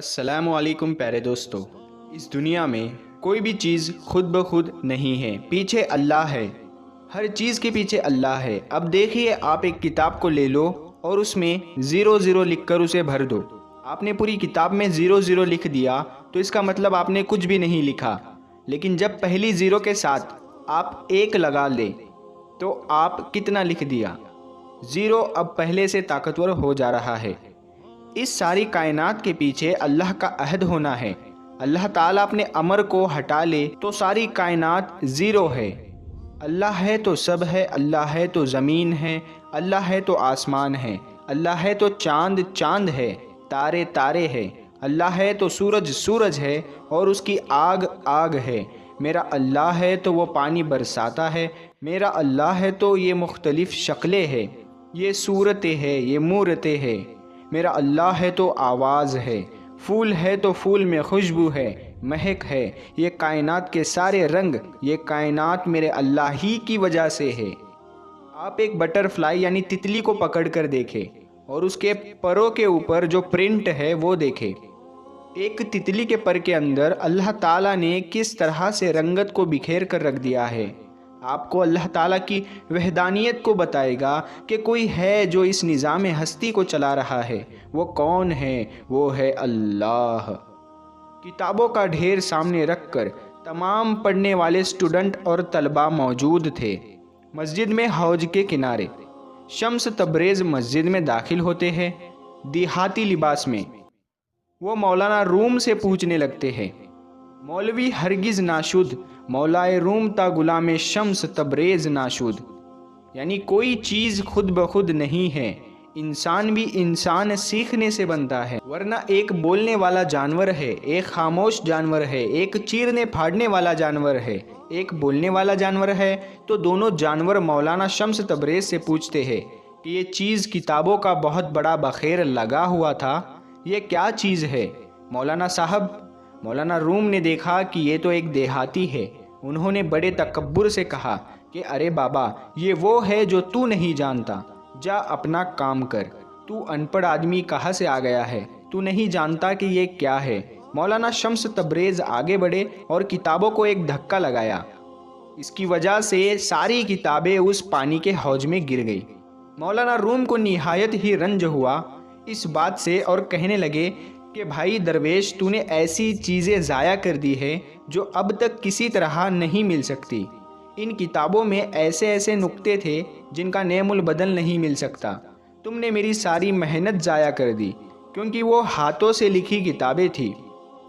السلام علیکم پیارے دوستو۔ اس دنیا میں کوئی بھی چیز خود بخود نہیں ہے، پیچھے اللہ ہے۔ ہر چیز کے پیچھے اللہ ہے۔ اب دیکھیے، آپ ایک کتاب کو لے لو اور اس میں 0 لکھ کر اسے بھر دو۔ آپ نے پوری کتاب میں 0 لکھ دیا تو اس کا مطلب آپ نے کچھ بھی نہیں لکھا۔ لیکن جب پہلی 0 کے ساتھ آپ 1 لگا لیں تو آپ کتنا لکھ دیا؟ 0 اب پہلے سے طاقتور ہو جا رہا ہے۔ اس ساری کائنات کے پیچھے اللہ کا عہد ہونا ہے۔ اللہ تعالیٰ اپنے امر کو ہٹا لے تو ساری کائنات 0 ہے۔ اللہ ہے تو سب ہے، اللہ ہے تو زمین ہے، اللہ ہے تو آسمان ہے، اللہ ہے تو چاند چاند ہے، تارے تارے ہے، اللہ ہے تو سورج سورج ہے اور اس کی آگ آگ ہے۔ میرا اللہ ہے تو وہ پانی برساتا ہے، میرا اللہ ہے تو یہ مختلف شکلیں ہے، یہ صورتیں ہے، یہ مورتیں ہے۔ میرا اللہ ہے تو آواز ہے، پھول ہے تو پھول میں خوشبو ہے، مہک ہے، یہ کائنات کے سارے رنگ، یہ کائنات میرے اللہ ہی کی وجہ سے ہے۔ آپ ایک بٹر فلائی یعنی تتلی کو پکڑ کر دیکھیں اور اس کے پروں کے اوپر جو پرنٹ ہے وہ دیکھیں۔ ایک تتلی کے پر کے اندر اللہ تعالیٰ نے کس طرح سے رنگت کو بکھیر کر رکھ دیا ہے۔ آپ کو اللہ تعالیٰ کی وحدانیت کو بتائے گا کہ کوئی ہے جو اس نظام ہستی کو چلا رہا ہے۔ وہ کون ہے؟ وہ ہے اللہ۔ کتابوں کا ڈھیر سامنے رکھ کر تمام پڑھنے والے اسٹوڈنٹ اور طلباء موجود تھے۔ مسجد میں حوض کے کنارے شمس تبریز مسجد میں داخل ہوتے ہیں دیہاتی لباس میں۔ وہ مولانا روم سے پوچھنے لگتے ہیں، مولوی ہرگز ناشد، مولائے روم تا غلام شمس تبریز ناشد۔ یعنی کوئی چیز خود بخود نہیں ہے، انسان بھی انسان سیکھنے سے بنتا ہے، ورنہ ایک بولنے والا جانور ہے، ایک خاموش جانور ہے، ایک چیرنے پھاڑنے والا جانور ہے، ایک بولنے والا جانور ہے۔ تو دونوں جانور مولانا شمس تبریز سے پوچھتے ہیں کہ یہ چیز کتابوں کا بہت بڑا بخیر لگا ہوا تھا، یہ کیا چیز ہے مولانا صاحب؟ مولانا روم نے دیکھا کہ یہ تو ایک دیہاتی ہے۔ انہوں نے بڑے تکبر سے کہا کہ ارے بابا، یہ وہ ہے جو تو نہیں جانتا، جا اپنا کام کر۔ تو ان پڑھ آدمی کہاں سے آ گیا ہے؟ تو نہیں جانتا کہ یہ کیا ہے؟ مولانا شمس تبریز آگے بڑھے اور کتابوں کو ایک دھکا لگایا۔ اس کی وجہ سے ساری کتابیں اس پانی کے حوض میں گر گئی۔ مولانا روم کو نہایت ہی رنج ہوا اس بات سے اور کہنے لگے کہ بھائی درویش، تو نے ایسی چیزیں ضائع کر دی ہے جو اب تک کسی طرح نہیں مل سکتی۔ ان کتابوں میں ایسے ایسے نکتے تھے جن کا نعم البدل نہیں مل سکتا۔ تم نے میری ساری محنت ضائع کر دی، کیونکہ وہ ہاتھوں سے لکھی کتابیں تھیں،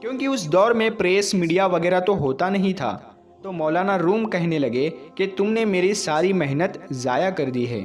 کیونکہ اس دور میں پریس میڈیا وغیرہ تو ہوتا نہیں تھا۔ تو مولانا روم کہنے لگے کہ تم نے میری ساری محنت ضائع کر دی ہے۔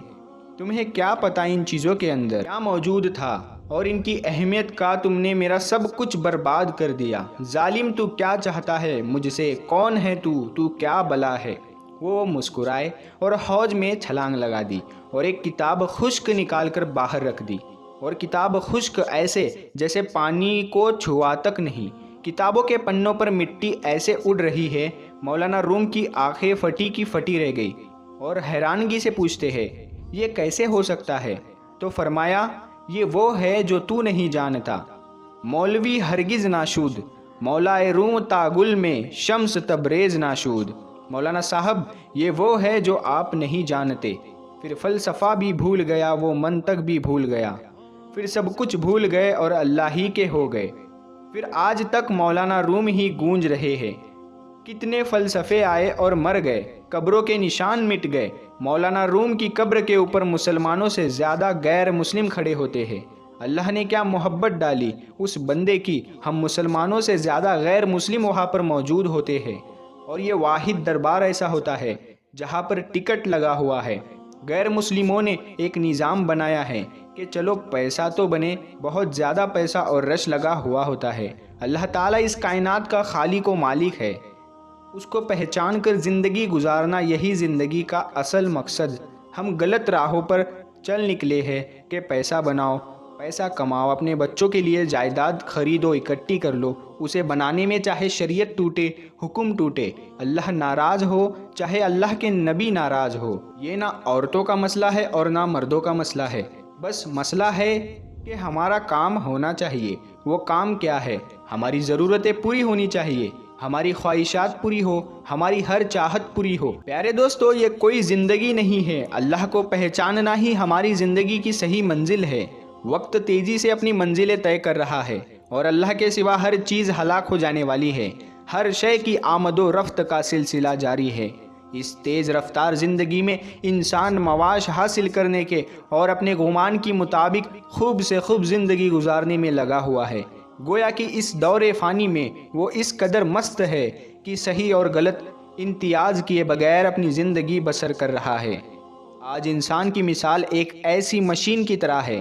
تمہیں کیا پتہ ان چیزوں کے اندر کیا موجود تھا اور ان کی اہمیت کا؟ تم نے میرا سب کچھ برباد کر دیا۔ ظالم، تو کیا چاہتا ہے مجھ سے؟ کون ہے تو کیا بلا ہے؟ وہ مسکرائے اور حوض میں چھلانگ لگا دی اور ایک کتاب خشک نکال کر باہر رکھ دی، اور کتاب خشک ایسے جیسے پانی کو چھوا تک نہیں۔ کتابوں کے پنوں پر مٹی ایسے اڑ رہی ہے، مولانا روم کی آنکھیں پھٹی کی پھٹی رہ گئی اور حیرانگی سے پوچھتے ہیں، یہ کیسے ہو سکتا ہے؟ تو فرمایا، یہ وہ ہے جو تو نہیں جانتا، مولوی ہرگز ناشود، مولائے روم تا گل میں شمس تبریز ناشود۔ مولانا صاحب، یہ وہ ہے جو آپ نہیں جانتے۔ پھر فلسفہ بھی بھول گیا، وہ منطق بھی بھول گیا، پھر سب کچھ بھول گئے اور اللہ ہی کے ہو گئے۔ پھر آج تک مولانا روم ہی گونج رہے ہیں۔ کتنے فلسفے آئے اور مر گئے، قبروں کے نشان مٹ گئے۔ مولانا روم کی قبر کے اوپر مسلمانوں سے زیادہ غیر مسلم کھڑے ہوتے ہیں۔ اللہ نے کیا محبت ڈالی اس بندے کی، ہم مسلمانوں سے زیادہ غیر مسلم وہاں پر موجود ہوتے ہیں، اور یہ واحد دربار ایسا ہوتا ہے جہاں پر ٹکٹ لگا ہوا ہے۔ غیر مسلموں نے ایک نظام بنایا ہے کہ چلو پیسہ تو بنے، بہت زیادہ پیسہ اور رش لگا ہوا ہوتا ہے۔ اللہ تعالیٰ اس کائنات کا خالق و مالک ہے، اس کو پہچان کر زندگی گزارنا یہی زندگی کا اصل مقصد۔ ہم غلط راہوں پر چل نکلے ہیں کہ پیسہ بناؤ، پیسہ کماؤ، اپنے بچوں کے لیے جائیداد خریدو، اکٹھی کر لو۔ اسے بنانے میں چاہے شریعت ٹوٹے، حکم ٹوٹے، اللہ ناراض ہو، چاہے اللہ کے نبی ناراض ہو۔ یہ نہ عورتوں کا مسئلہ ہے اور نہ مردوں کا مسئلہ ہے، بس مسئلہ ہے کہ ہمارا کام ہونا چاہیے۔ وہ کام کیا ہے؟ ہماری ضرورتیں پوری ہونی چاہیے، ہماری خواہشات پوری ہو، ہماری ہر چاہت پوری ہو۔ پیارے دوستو، یہ کوئی زندگی نہیں ہے، اللہ کو پہچاننا ہی ہماری زندگی کی صحیح منزل ہے۔ وقت تیزی سے اپنی منزلیں طے کر رہا ہے اور اللہ کے سوا ہر چیز ہلاک ہو جانے والی ہے۔ ہر شے کی آمد و رفت کا سلسلہ جاری ہے۔ اس تیز رفتار زندگی میں انسان معاش حاصل کرنے کے اور اپنے گمان کی مطابق خوب سے خوب زندگی گزارنے میں لگا ہوا ہے۔ گویا کہ اس دور فانی میں وہ اس قدر مست ہے کہ صحیح اور غلط امتیاز کیے بغیر اپنی زندگی بسر کر رہا ہے۔ آج انسان کی مثال ایک ایسی مشین کی طرح ہے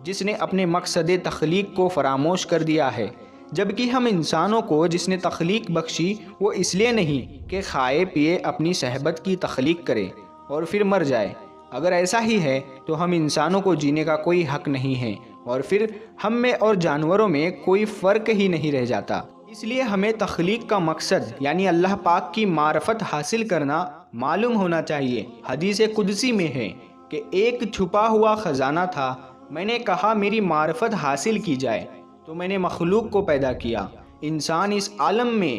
جس نے اپنے مقصد تخلیق کو فراموش کر دیا ہے، جبکہ ہم انسانوں کو جس نے تخلیق بخشی وہ اس لیے نہیں کہ کھائے پیے اپنی صحبت کی تخلیق کرے اور پھر مر جائے۔ اگر ایسا ہی ہے تو ہم انسانوں کو جینے کا کوئی حق نہیں ہے اور پھر ہم میں اور جانوروں میں کوئی فرق ہی نہیں رہ جاتا۔ اس لیے ہمیں تخلیق کا مقصد یعنی اللہ پاک کی معرفت حاصل کرنا معلوم ہونا چاہیے۔ حدیث قدسی میں ہے کہ ایک چھپا ہوا خزانہ تھا، میں نے کہا میری معرفت حاصل کی جائے تو میں نے مخلوق کو پیدا کیا۔ انسان اس عالم میں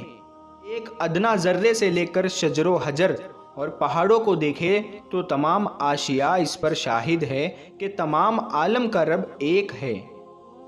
ایک ادنا ذرے سے لے کر شجر و حجر اور پہاڑوں کو دیکھے تو تمام اشیاء اس پر شاہد ہے کہ تمام عالم کا رب ایک ہے۔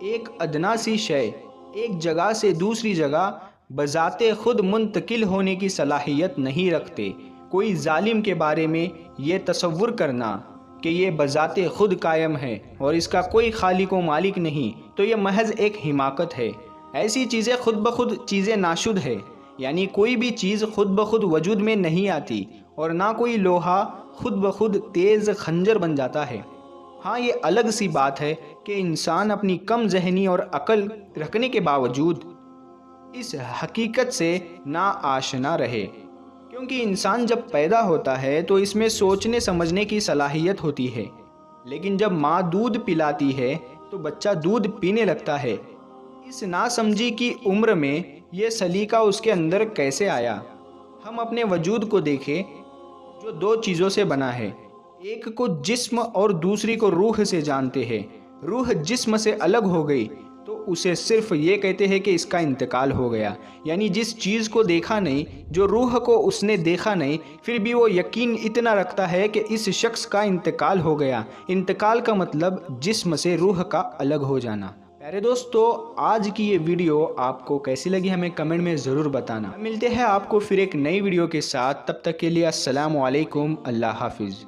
ایک ادنا سی شے ایک جگہ سے دوسری جگہ بذات خود منتقل ہونے کی صلاحیت نہیں رکھتے۔ کوئی ظالم کے بارے میں یہ تصور کرنا کہ یہ بذات خود قائم ہے اور اس کا کوئی خالق و مالک نہیں تو یہ محض ایک حماقت ہے۔ ایسی چیزیں خود بخود چیزیں ناشد ہے، یعنی کوئی بھی چیز خود بخود وجود میں نہیں آتی اور نہ کوئی لوہا خود بخود تیز خنجر بن جاتا ہے۔ ہاں، یہ الگ سی بات ہے کہ انسان اپنی کم ذہنی اور عقل رکھنے کے باوجود اس حقیقت سے نا آشنا رہے، کیونکہ انسان جب پیدا ہوتا ہے تو اس میں سوچنے سمجھنے کی صلاحیت ہوتی ہے، لیکن جب ماں دودھ پلاتی ہے تو بچہ دودھ پینے لگتا ہے۔ اس ناسمجھی کی عمر میں یہ سلیقہ اس کے اندر کیسے آیا؟ ہم اپنے وجود کو دیکھیں جو دو چیزوں سے بنا ہے، ایک کو جسم اور دوسری کو روح سے جانتے ہیں۔ روح جسم سے الگ ہو گئی تو اسے صرف یہ کہتے ہیں کہ اس کا انتقال ہو گیا، یعنی جس چیز کو دیکھا نہیں، جو روح کو اس نے دیکھا نہیں، پھر بھی وہ یقین اتنا رکھتا ہے کہ اس شخص کا انتقال ہو گیا۔ انتقال کا مطلب جسم سے روح کا الگ ہو جانا۔ پیارے دوستو، آج کی یہ ویڈیو آپ کو کیسی لگی ہمیں کمنٹ میں ضرور بتانا۔ ملتے ہیں آپ کو پھر ایک نئی ویڈیو کے ساتھ، تب تک کے لیے السلام علیکم، اللہ حافظ۔